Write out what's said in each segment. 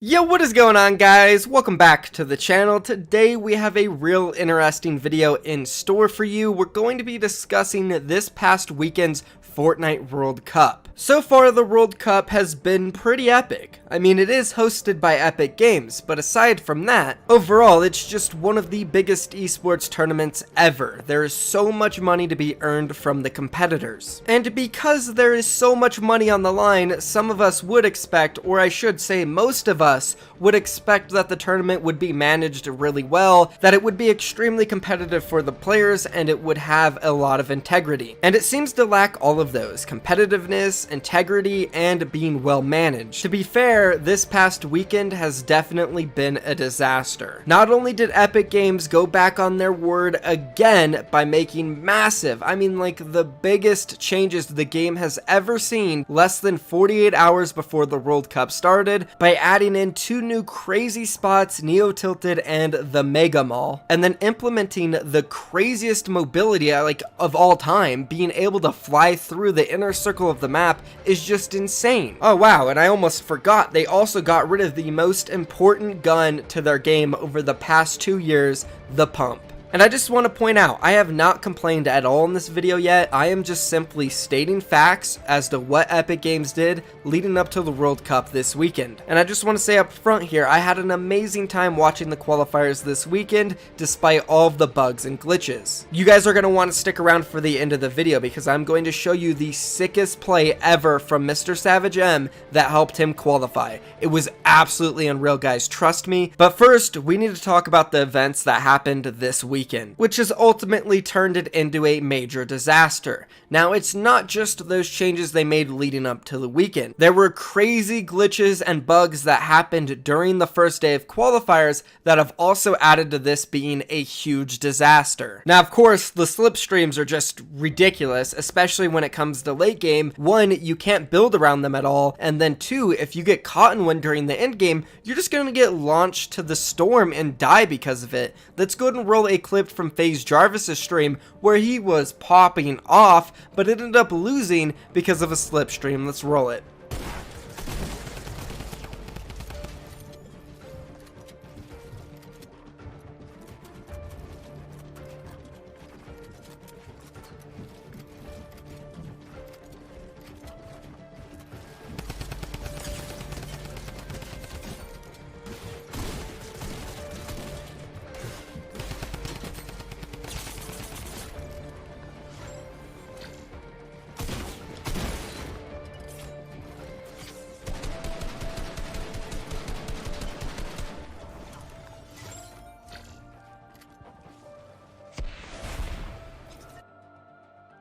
Yo, what is going on, guys? Welcome back to the channel. Today we have a real interesting video in store for you. We're going to be discussing this past weekend's Fortnite World Cup. So far, the World Cup has been pretty epic. I mean, it is hosted by Epic Games, but aside from that, overall, it's just one of the biggest esports tournaments ever. There is so much money to be earned from the competitors. And because there is so much money on the line, some of us would expect, or I should say most of us, would expect that the tournament would be managed really well, that it would be extremely competitive for the players, and it would have a lot of integrity. And it seems to lack all of those: competitiveness, integrity, and being well managed. To be fair, this past weekend has definitely been a disaster. Not only did Epic Games go back on their word again by making massive, I mean like the biggest changes the game has ever seen less than 48 hours before the World Cup started, by adding in two new crazy spots, Neo Tilted and the Mega Mall, and then implementing the craziest mobility of all time. Being able to fly through the inner circle of the map is just insane. Oh wow, and I almost forgot, they also got rid of the most important gun to their game over the past 2 years, the pump. And I just want to point out, I have not complained at all in this video yet. I am just simply stating facts as to what Epic Games did leading up to the World Cup this weekend. And I just want to say up front here, I had an amazing time watching the qualifiers this weekend, despite all of the bugs and glitches. You guys are going to want to stick around for the end of the video, because I'm going to show you the sickest play ever from MrSavage M that helped him qualify. It was absolutely unreal, guys, trust me. But first, we need to talk about the events that happened this weekend, which has ultimately turned it into a major disaster. Now, it's not just those changes they made leading up to the weekend. There were crazy glitches and bugs that happened during the first day of qualifiers that have also added to this being a huge disaster. Now, of course, the slipstreams are just ridiculous, especially when it comes to late game. One, you can't build around them at all, and then two, if you get caught in one during the end game, you're just gonna get launched to the storm and die because of it. Let's go ahead and roll a clip from FaZe Jarvis's stream where he was popping off, but ended up losing because of a slipstream. Let's roll it.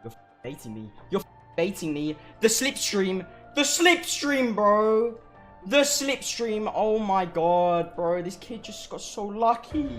You're baiting me. You're baiting me. The slipstream, bro. The slipstream. Oh my god, bro. This kid just got so lucky.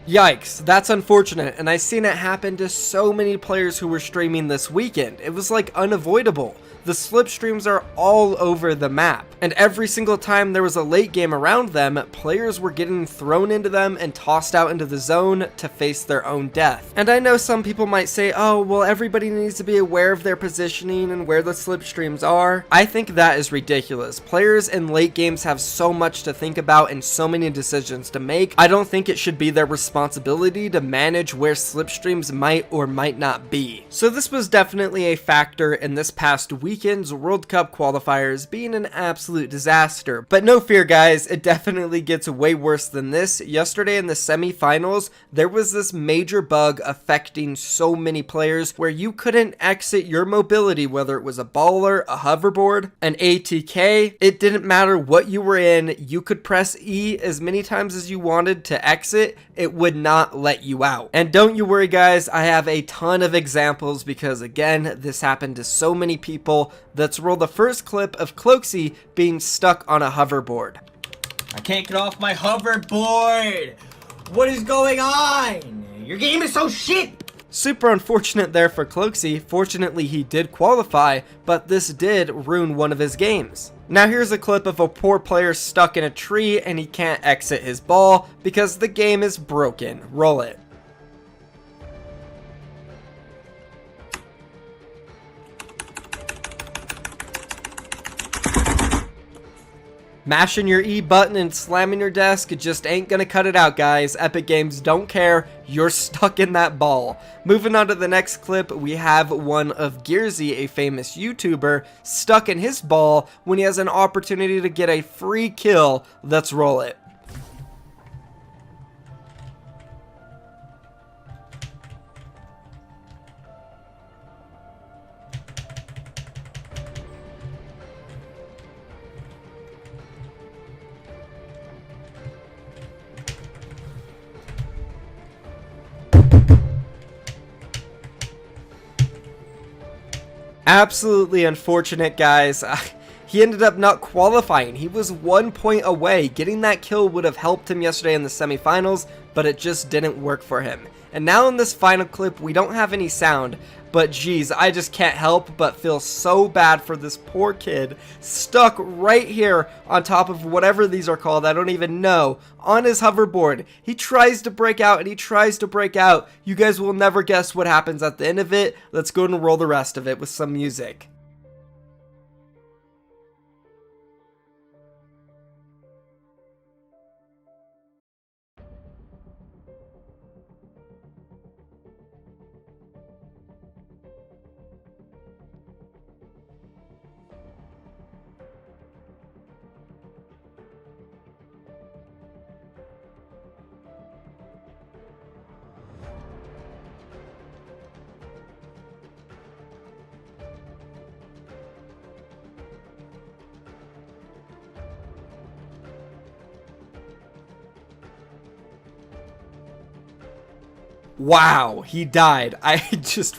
Yikes, that's unfortunate, and I've seen it happen to so many players who were streaming this weekend. It was like unavoidable. The slipstreams are all over the map, and every single time there was a late game around them, players were getting thrown into them and tossed out into the zone to face their own death. And I know some people might say, oh, well, everybody needs to be aware of their positioning and where the slipstreams are. I think that is ridiculous. Players in late games have so much to think about and so many decisions to make. I don't think it should be their responsibility to manage where slipstreams might or might not be. So this was definitely a factor in this past weekend's World Cup qualifiers being an absolute disaster. But no fear, guys, it definitely gets way worse than this. Yesterday in the semi-finals, there was this major bug affecting so many players where you couldn't exit your mobility, whether it was a baller, a hoverboard, an ATK. It didn't matter what you were in, you could press E as many times as you wanted to exit, it would not let you out. And don't you worry, guys, I have a ton of examples because, again, this happened to so many people. Let's roll the first clip of Cloaksy being stuck on a hoverboard. I can't get off my hoverboard. What is going on? Your game is so shit. Super unfortunate there for Cloaksy. Fortunately, he did qualify, but this did ruin one of his games. Now here's a clip of a poor player stuck in a tree and he can't exit his ball because the game is broken. Roll it. Mashing your E button and slamming your desk just ain't gonna cut it out, guys. Epic Games don't care. You're stuck in that ball. Moving on to the next clip, we have one of Gearsy, a famous YouTuber, stuck in his ball when he has an opportunity to get a free kill. Let's roll it. Absolutely unfortunate, guys. He ended up not qualifying. He was 1 point away. Getting that kill would have helped him yesterday in the semifinals, but it just didn't work for him. And now in this final clip, we don't have any sound, but geez, I just can't help but feel so bad for this poor kid stuck right here on top of whatever these are called, I don't even know, on his hoverboard. He tries to break out and he tries to break out. You guys will never guess what happens at the end of it. Let's go and roll the rest of it with some music. Wow, he died.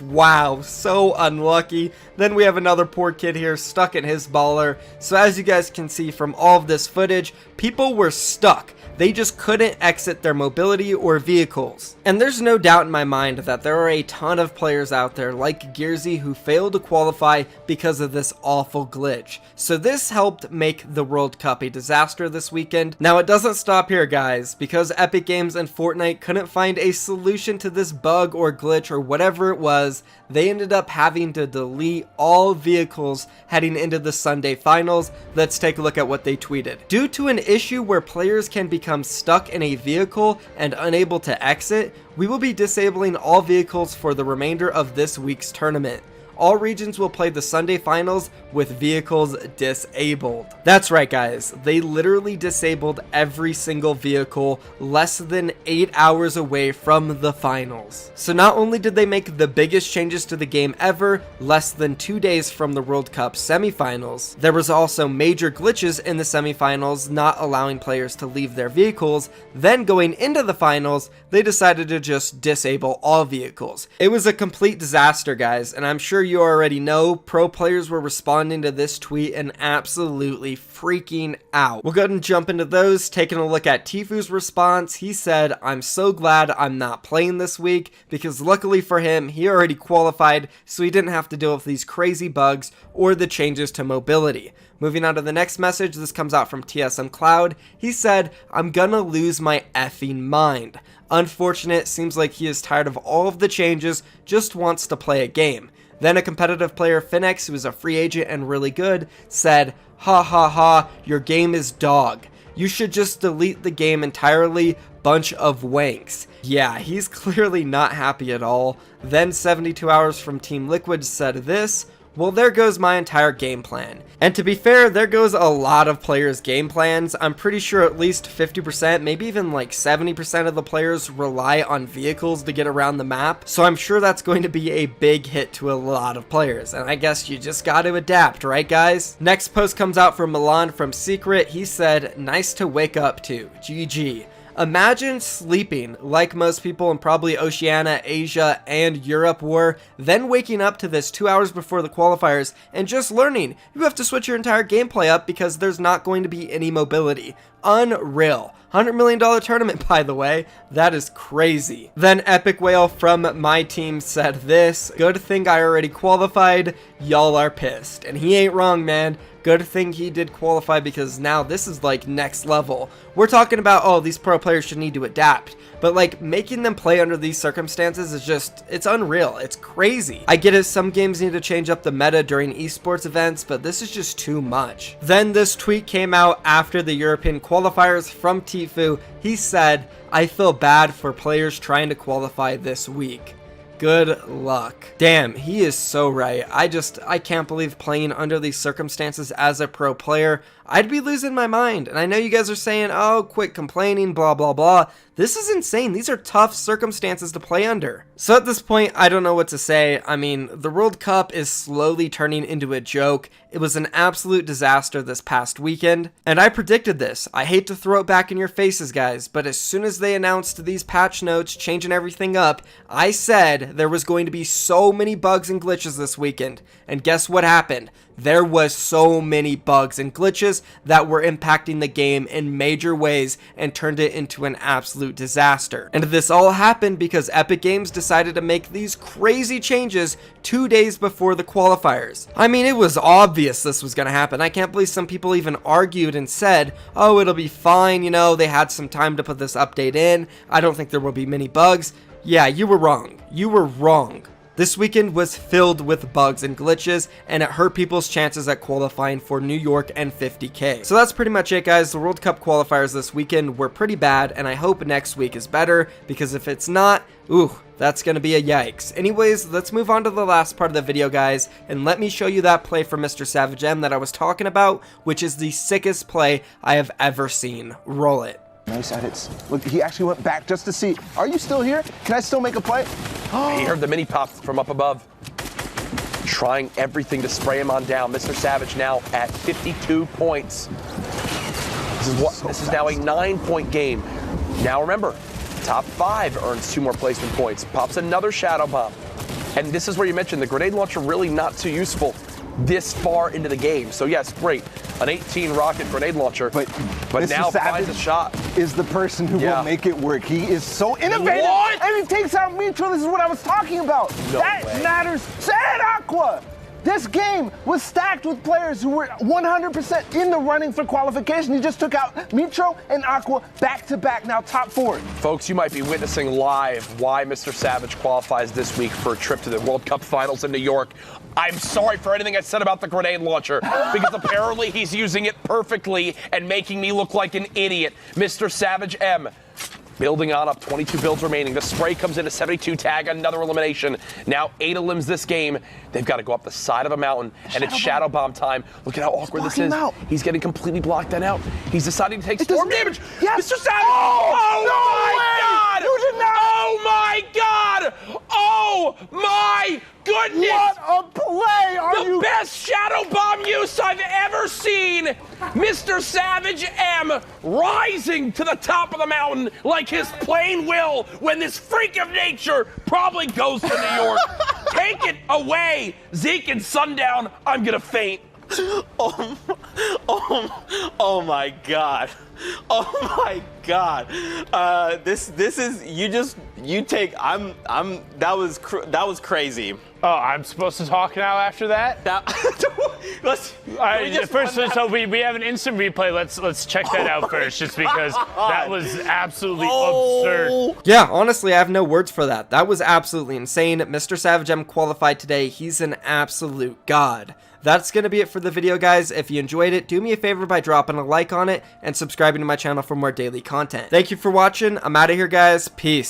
Wow, so unlucky. Then we have another poor kid here stuck in his baller. So as you guys can see from all of this footage, people were stuck. They just couldn't exit their mobility or vehicles. And there's no doubt in my mind that there are a ton of players out there like Gearsy who failed to qualify because of this awful glitch. So this helped make the World Cup a disaster this weekend. Now it doesn't stop here, guys, because Epic Games and Fortnite couldn't find a solution to this bug or glitch or whatever it was. They ended up having to delete all vehicles heading into the Sunday finals. Let's take a look at what they tweeted. Due to an issue where players can become stuck in a vehicle and unable to exit, we will be disabling all vehicles for the remainder of this week's tournament. All regions will play the Sunday finals with vehicles disabled. That's right, guys. They literally disabled every single vehicle less than 8 hours away from the finals. So not only did they make the biggest changes to the game ever, less than 2 days from the World Cup semifinals, there was also major glitches in the semifinals not allowing players to leave their vehicles. Then going into the finals, they decided to just disable all vehicles. It was a complete disaster, guys, and I'm sure you already know pro players were responding to this tweet and absolutely freaking out. We'll go ahead and jump into those. Taking a look at Tifu's response, he said, "I'm so glad I'm not playing this week because luckily for him, he already qualified, so he didn't have to deal with these crazy bugs or the changes to mobility." Moving on to the next message, this comes out from TSM Cloud. He said, "I'm gonna lose my effing mind. Unfortunate, seems like he is tired of all of the changes, just wants to play a game." Then a competitive player, Finex, who is a free agent and really good, said, "Ha ha ha, your game is dog. You should just delete the game entirely, bunch of wanks." Yeah, he's clearly not happy at all. Then 72 Hours from Team Liquid said this, "Well, there goes my entire game plan." And to be fair, there goes a lot of players' game plans. I'm pretty sure at least 50%, maybe even like 70% of the players rely on vehicles to get around the map. So I'm sure that's going to be a big hit to a lot of players. And I guess you just got to adapt, right guys? Next post comes out from Milan from Secret. He said, "Nice to wake up to. GG. Imagine sleeping like most people in probably Oceania, Asia, and Europe were, then waking up to this 2 hours before the qualifiers and just learning you have to switch your entire gameplay up because there's not going to be any mobility. unreal. $100 million tournament, by the way. That is crazy. Then Epic Whale from my team said this: good thing I already qualified. Y'all are pissed. And he ain't wrong, man. Good thing he did qualify, because now this is like next level. We're talking about, oh, these pro players should need to adapt. But like making them play under these circumstances is just, it's unreal. It's crazy. I get it, some games need to change up the meta during esports events, but this is just too much. Then this tweet came out after the European qualifiers from Tifu. He said, I feel bad for players trying to qualify this week. Good luck. Damn, he is so right. I can't believe playing under these circumstances as a pro player. I'd be losing my mind. And I know you guys are saying, oh, quit complaining, blah, blah, blah. This is insane. These are tough circumstances to play under. So at this point, I don't know what to say. I mean, the World Cup is slowly turning into a joke. It was an absolute disaster this past weekend, and I predicted this. I hate to throw it back in your faces, guys, but as soon as they announced these patch notes changing everything up, I said there was going to be so many bugs and glitches this weekend. And guess what happened? There was so many bugs and glitches that were impacting the game in major ways and turned it into an absolute disaster. And this all happened because Epic Games decided to make these crazy changes 2 days before the qualifiers. I mean, it was obvious this was going to happen. I can't believe some people even argued and said, oh, it'll be fine, you know, they had some time to put this update in. I don't think there will be many bugs. Yeah, you were wrong. You were wrong. This weekend was filled with bugs and glitches, and it hurt people's chances at qualifying for New York and 50K. So that's pretty much it, guys. The World Cup qualifiers this weekend were pretty bad, and I hope next week is better, because if it's not, ooh, that's gonna be a yikes. Anyways, let's move on to the last part of the video, guys, and let me show you that play from MrSavage M that I was talking about, which is the sickest play I have ever seen. Roll it. Nice edits. Look, he actually went back just to see, are you still here? Can I still make a play? He heard the mini pops from up above. Trying everything to spray him on down. MrSavage now at 52 points. This is now a 9-point game. Now remember, top 5 earns 2 more placement points. Pops another shadow bomb. And this is where you mentioned the grenade launcher really not too useful this far into the game. So yes, great. An 18 rocket grenade launcher, but now finds a shot. Is the person who will make it work. He is so innovative. What? And he takes out Mitro. This is what I was talking about. No that way. matters. Sad Aqua. This game was stacked with players who were 100% in the running for qualification. He just took out Mitro and Aqua back to back, now top 4. Folks, you might be witnessing live why MrSavage qualifies this week for a trip to the World Cup Finals in New York. I'm sorry for anything I said about the grenade launcher, because apparently he's using it perfectly and making me look like an idiot. MrSavage M. Building on up, 22 builds remaining. The spray comes in a 72 tag, another elimination. Now 8 elims this game. They've got to go up the side of a mountain, and it's shadow bomb time. Look at how awkward this is. He's getting completely blocked that out. He's deciding to take storm damage. Yes. MrSavage! Oh my God! You did not! Oh my God! Oh my goodness! What a play! The best shadow bomb use I've ever seen! MrSavage M rising to the top of the mountain like his plain will when this freak of nature probably goes to New York. Take it away, Zeke and Sundown. I'm gonna faint. Oh my God. Oh my God. This is that was crazy. Oh, I'm supposed to talk now after that? So we have an instant replay. Let's check that out first, just because that was absolutely absurd. Yeah, honestly, I have no words for that. That was absolutely insane. MrSavage M qualified today. He's an absolute god. That's going to be it for the video, guys. If you enjoyed it, do me a favor by dropping a like on it and subscribing to my channel for more daily content. Thank you for watching. I'm out of here, guys. Peace.